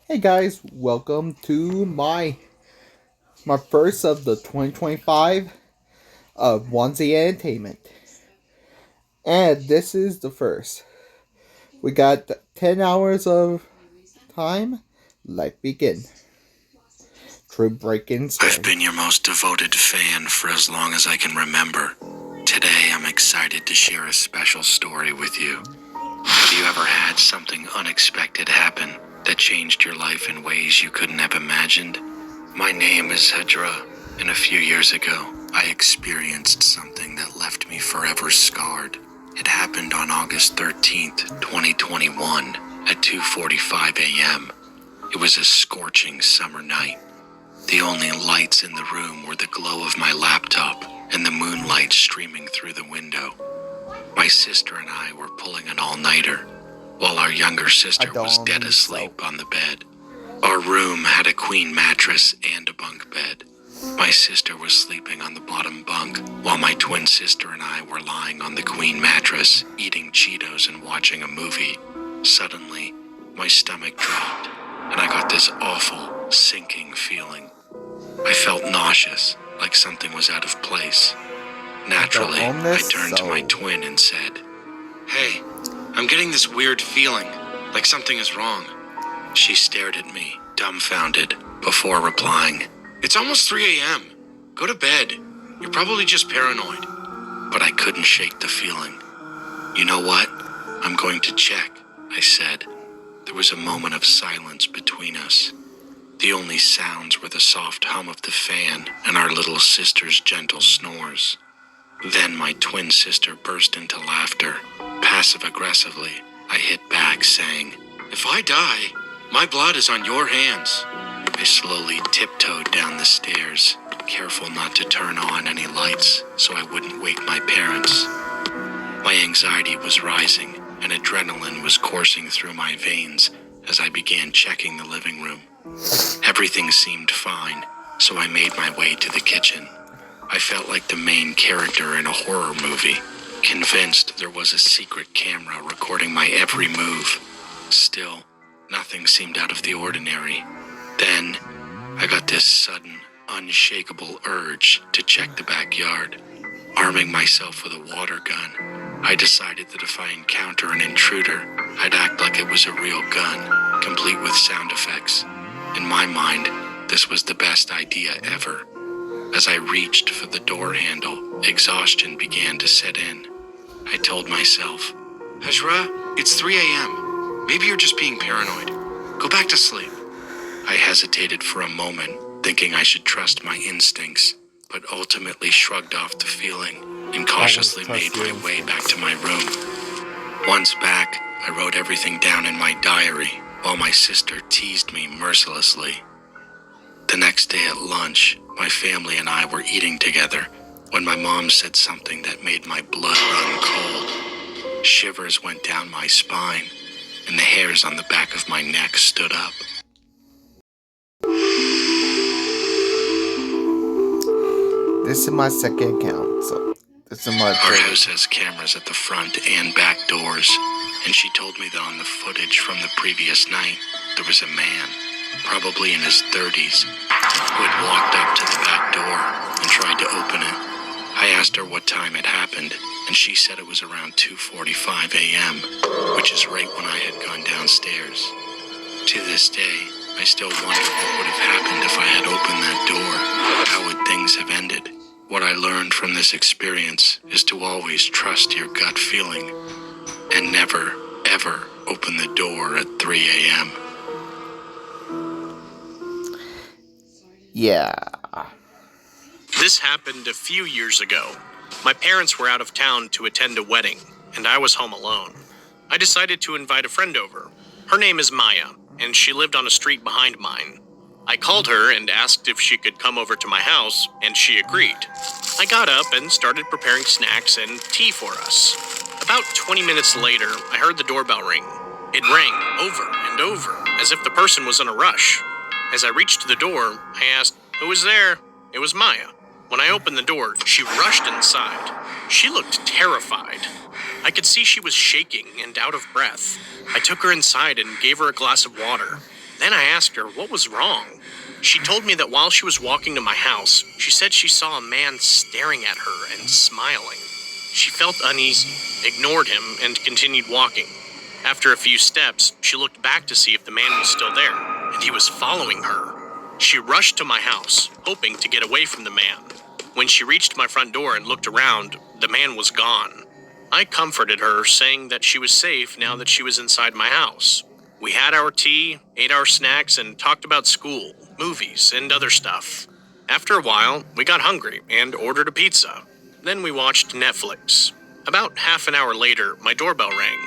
Hey guys, welcome to my first of the 2025 of Wansee Entertainment. And this is the first. We got 10 hours of time. Let's begin. True breaking story. I've been your most devoted fan for as long as I can remember. Today I'm excited to share a special story with you. Have you ever had something unexpected happen that changed your life in ways you couldn't have imagined? My name is Hedra, and a few years ago, I experienced something that left me forever scarred. It happened on August 13th, 2021, at 2:45 a.m. It was a scorching summer night. The only lights in the room were the glow of my laptop and the moonlight streaming through the window. My sister and I were pulling an all-nighter, while our younger sister was dead asleep on the bed. Our room had a queen mattress and a bunk bed. My sister was sleeping on the bottom bunk, while my twin sister and I were lying on the queen mattress, eating Cheetos and watching a movie. Suddenly, my stomach dropped, and I got this awful, sinking feeling. I felt nauseous, like something was out of place. Naturally, I turned to my twin and said, "Hey, I'm getting this weird feeling, like something is wrong." She stared at me, dumbfounded, before replying, "It's almost 3 a.m. Go to bed. You're probably just paranoid." But I couldn't shake the feeling. "You know what? I'm going to check," I said. There was a moment of silence between us. The only sounds were the soft hum of the fan and our little sister's gentle snores. Then my twin sister burst into laughter. Passive-aggressively, I hit back, saying, "If I die, my blood is on your hands." I slowly tiptoed down the stairs, careful not to turn on any lights so I wouldn't wake my parents. My anxiety was rising, and adrenaline was coursing through my veins as I began checking the living room. Everything seemed fine, so I made my way to the kitchen. I felt like the main character in a horror movie, convinced there was a secret camera recording my every move. Still, nothing seemed out of the ordinary. Then, I got this sudden, unshakable urge to check the backyard. Arming myself with a water gun, I decided that if I encounter an intruder, I'd act like it was a real gun, complete with sound effects. In my mind, this was the best idea ever. As I reached for the door handle, exhaustion began to set in. I told myself, "Hajra, it's 3 a.m. Maybe you're just being paranoid. Go back to sleep." I hesitated for a moment, thinking I should trust my instincts, but ultimately shrugged off the feeling and cautiously made my way back to my room. Once back, I wrote everything down in my diary, while my sister teased me mercilessly. The next day at lunch, my family and I were eating together when my mom said something that made my blood run cold. Shivers went down my spine, and the hairs on the back of my neck stood up. This is my second account, so this is my Our house has cameras at the front and back doors, and she told me that on the footage from the previous night, there was a man, probably in his 30s, who had walked up to the back door and tried to open it. I asked her what time it happened, and she said it was around 2:45 a.m., which is right when I had gone downstairs. To this day, I still wonder what would have happened if I had opened that door. How would things have ended? What I learned from this experience is to always trust your gut feeling and never, ever open the door at 3 a.m. Yeah. This happened a few years ago. My parents were out of town to attend a wedding, and I was home alone. I decided to invite a friend over. Her name is Maya, and she lived on a street behind mine. I called her and asked if she could come over to my house, and she agreed. I got up and started preparing snacks and tea for us. About 20 minutes later, I heard the doorbell ring. It rang over and over, as if the person was in a rush. As I reached the door, I asked, "Who was there?" It was Maya. When I opened the door, she rushed inside. She looked terrified. I could see she was shaking and out of breath. I took her inside and gave her a glass of water. Then I asked her what was wrong. She told me that while she was walking to my house, she said she saw a man staring at her and smiling. She felt uneasy, ignored him, and continued walking. After a few steps, she looked back to see if the man was still there, and he was following her. She rushed to my house, hoping to get away from the man. When she reached my front door and looked around, the man was gone. I comforted her, saying that she was safe now that she was inside my house. We had our tea, ate our snacks, and talked about school, movies, and other stuff. After a while, we got hungry and ordered a pizza. Then we watched Netflix. About half an hour later, my doorbell rang.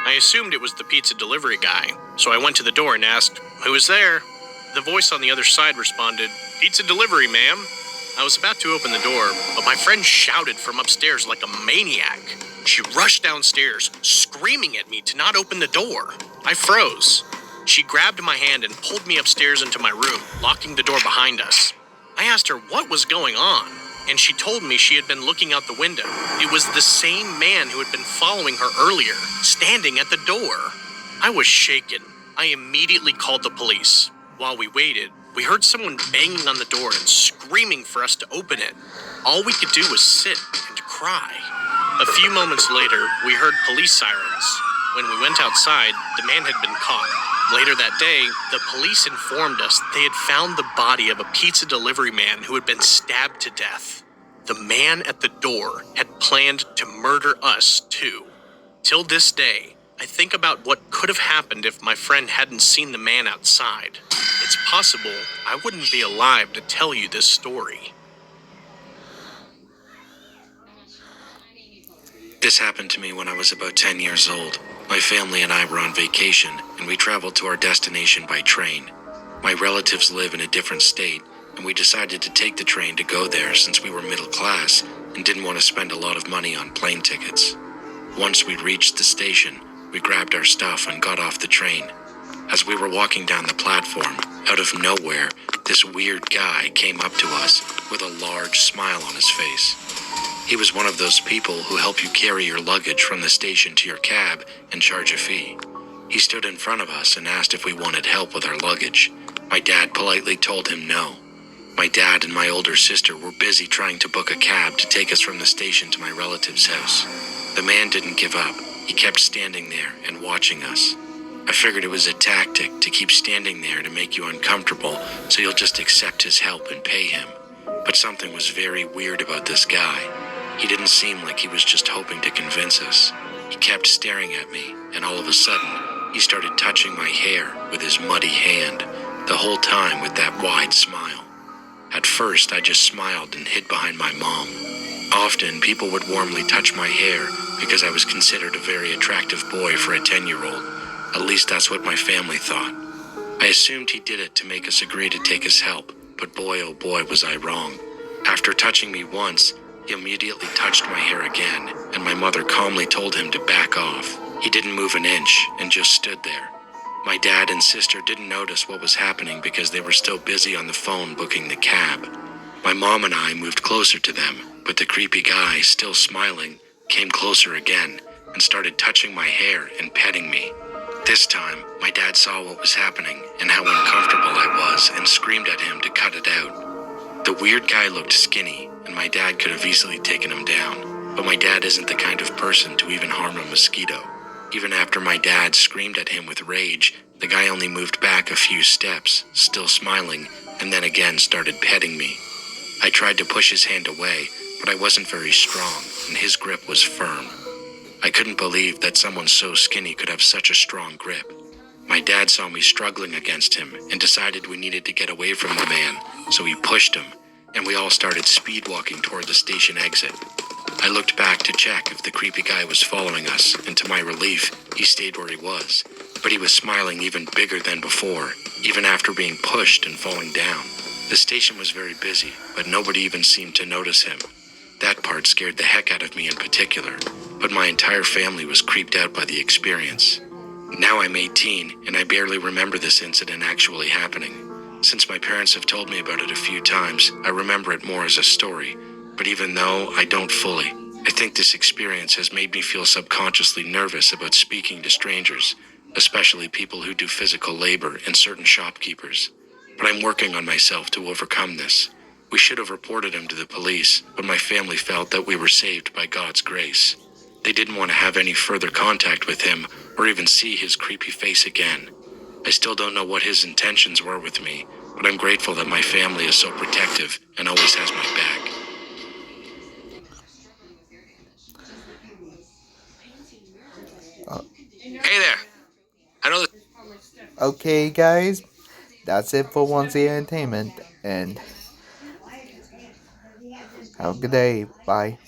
I assumed it was the pizza delivery guy, so I went to the door and asked, "Who is there?" The voice on the other side responded, "Pizza delivery, ma'am." I was about to open the door, but my friend shouted from upstairs like a maniac. She rushed downstairs, screaming at me to not open the door. I froze. She grabbed my hand and pulled me upstairs into my room, locking the door behind us. I asked her what was going on, and she told me she had been looking out the window. It was the same man who had been following her earlier, standing at the door. I was shaken. I immediately called the police. While we waited, we heard someone banging on the door and screaming for us to open it. All we could do was sit and cry. A few moments later, we heard police sirens. When we went outside, the man had been caught. Later that day, the police informed us they had found the body of a pizza delivery man who had been stabbed to death. The man at the door had planned to murder us too. Till this day, I think about what could have happened if my friend hadn't seen the man outside. It's possible I wouldn't be alive to tell you this story. This happened to me when I was about 10 years old. My family and I were on vacation, and we traveled to our destination by train. My relatives live in a different state, and we decided to take the train to go there since we were middle class and didn't want to spend a lot of money on plane tickets. Once we reached the station, we grabbed our stuff and got off the train. As we were walking down the platform, out of nowhere, this weird guy came up to us with a large smile on his face. He was one of those people who help you carry your luggage from the station to your cab and charge a fee. He stood in front of us and asked if we wanted help with our luggage. My dad politely told him no. My dad and my older sister were busy trying to book a cab to take us from the station to my relative's house. The man didn't give up. He kept standing there and watching us. I figured it was a tactic to keep standing there to make you uncomfortable so you'll just accept his help and pay him. But something was very weird about this guy. He didn't seem like he was just hoping to convince us. He kept staring at me, and all of a sudden, he started touching my hair with his muddy hand, the whole time with that wide smile. At first, I just smiled and hid behind my mom. Often, people would warmly touch my hair because I was considered a very attractive boy for a 10-year-old. At least that's what my family thought. I assumed he did it to make us agree to take his help, but boy oh boy was I wrong. After touching me once, he immediately touched my hair again, and my mother calmly told him to back off. He didn't move an inch and just stood there. My dad and sister didn't notice what was happening because they were still busy on the phone booking the cab. My mom and I moved closer to them, but the creepy guy, still smiling, came closer again and started touching my hair and petting me. This time, my dad saw what was happening and how uncomfortable I was and screamed at him to cut it out. The weird guy looked skinny, and my dad could have easily taken him down, but my dad isn't the kind of person to even harm a mosquito. Even after my dad screamed at him with rage, the guy only moved back a few steps, still smiling, and then again started petting me. I tried to push his hand away, but I wasn't very strong, and his grip was firm. I couldn't believe that someone so skinny could have such a strong grip. My dad saw me struggling against him and decided we needed to get away from the man, so he pushed him, and we all started speed walking toward the station exit. I looked back to check if the creepy guy was following us, and to my relief, he stayed where he was. But he was smiling even bigger than before, even after being pushed and falling down. The station was very busy, but nobody even seemed to notice him. That part scared the heck out of me in particular, but my entire family was creeped out by the experience. Now I'm 18, and I barely remember this incident actually happening. Since my parents have told me about it a few times, I remember it more as a story. But even though I don't fully, I think this experience has made me feel subconsciously nervous about speaking to strangers. especially people who do physical labor and certain shopkeepers. But I'm working on myself to overcome this. We should have reported him to the police, but my family felt that we were saved by God's grace. They didn't want to have any further contact with him or even see his creepy face again. I still don't know what his intentions were with me, but I'm grateful that my family is so protective and always has my back. Hey there. I know that. Okay, guys, that's it for Wansee Entertainment, and have a good day. Bye.